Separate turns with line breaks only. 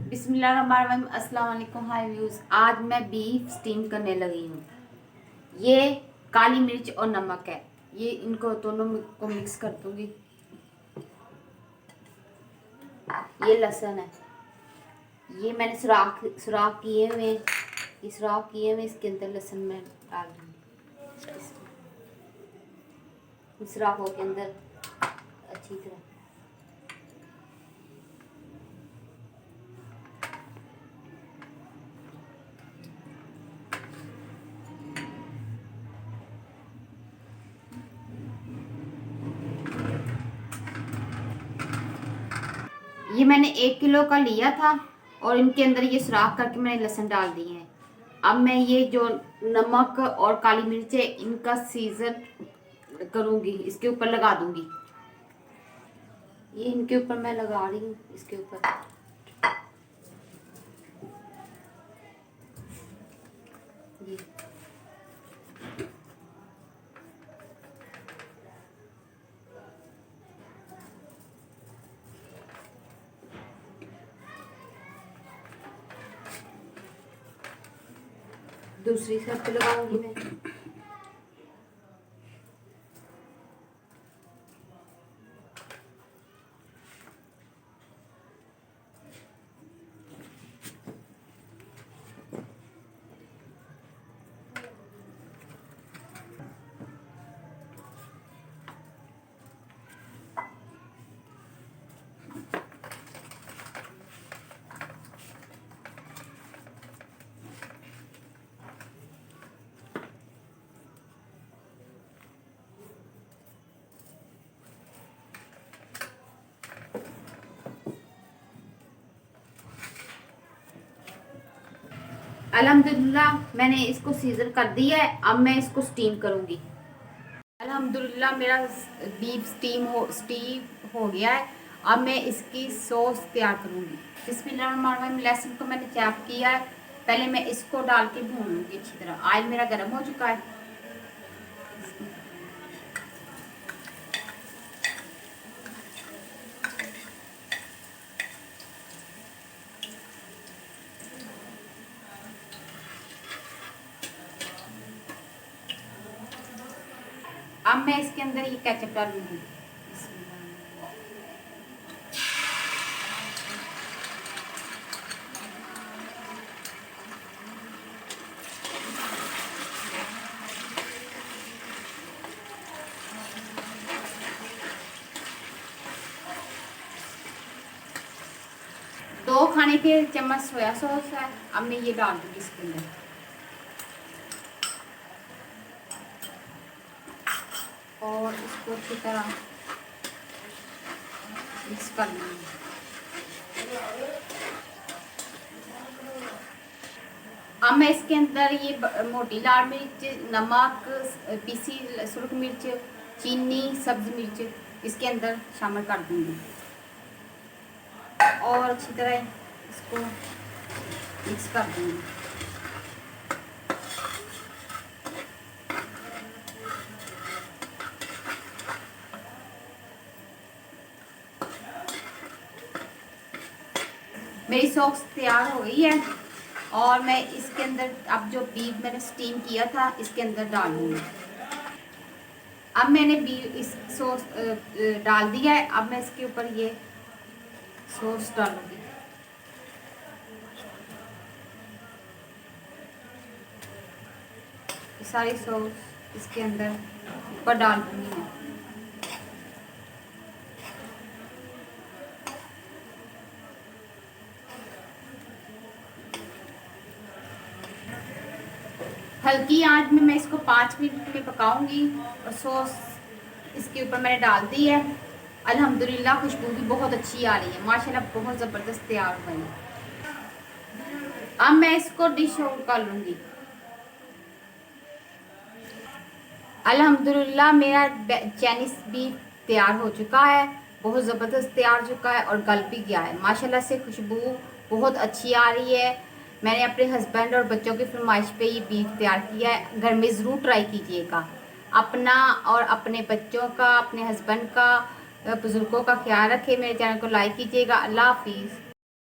बिस्मिल्लाहिर्रहमानिर्रहीम। अस्सलाम वालेकुम। हाय व्यूज, आज मैं बीफ स्टीम करने लगी हूँ। ये काली मिर्च और नमक है, ये इनको दोनों को मिक्स कर दूंगी। ये लहसुन है, ये मैंने सुराख किए हुए, ये सुराख किए हुए, इसके अंदर लहसुन मैं डाल दूँगी। सुराखों के अंदर अच्छी तरह ये मैंने 1 किलो का लिया था और इनके अंदर ये सुराख करके मैंने लहसुन डाल दिए हैं। अब मैं ये जो नमक और काली मिर्च है इनका सीजन करूंगी, इसके ऊपर लगा दूंगी। ये इनके ऊपर मैं लगा रही हूँ, इसके ऊपर। ये दूसरी साइड पे लगाऊंगी मैं। अल्हम्दुलिल्लाह मैंने इसको सीजन कर दिया है। अब मैं इसको स्टीम करूंगी। अल्हम्दुलिल्लाह मेरा बीफ स्टीम हो गया है। अब मैं इसकी सॉस तैयार करूंगी। बिस्मिल्लाहिर्रहमानिर्रहीम। लहसुन को मैंने चॉप किया है, पहले मैं इसको डाल के भून लूंगी अच्छी तरह। ऑयल मेरा गर्म हो चुका है। अब मैं इसके अंदर ये केचप डालूंगी। दो खाने के चम्मच सोया सॉस है। अब मैं ये डाल दूंगी इसके अंदर और इसको अच्छी तरह मिक्स कर लूँगी। अब मैं इसके अंदर ये मोटी लाल मिर्च, नमक, पीसी सुरख मिर्च, चीनी, सब्ज मिर्च इसके अंदर शामिल कर दूँगी और अच्छी तरह इसको मिक्स कर दूँगी। मेरी सॉस तैयार हो गई है और मैं इसके अंदर अब जो बीफ मैंने स्टीम किया था इसके अंदर डालूंगी। अब मैंने बीफ इस सॉस डाल दिया है। अब मैं इसके ऊपर ये सॉस डालूंगी। सारी सॉस इसके अंदर ऊपर डाल दूंगी मैं। हल्की आंच में मैं इसको 5 मिनट में पकाऊंगी और सॉस इसके ऊपर मैंने डाल दी है। अल्हम्दुलिल्लाह खुशबू भी बहुत अच्छी आ रही है, माशाल्लाह बहुत ज़बरदस्त तैयार हुई है। अब मैं इसको डिश आउट कर लूँगी। अल्हम्दुलिल्लाह मेरा चाइनीज़ बीफ तैयार हो चुका है, बहुत ज़बरदस्त तैयार हो चुका है और गल भी गया है। माशाल्लाह से खुशबू बहुत अच्छी आ रही है। मैंने अपने हस्बैंड और बच्चों की फरमाइश पे ये बीफ तैयार किया है। घर में ज़रूर ट्राई कीजिएगा। अपना और अपने बच्चों का, अपने हस्बैंड का, बुज़ुर्गों का ख्याल रखें। मेरे चैनल को लाइक कीजिएगा। अल्लाह हाफिज़।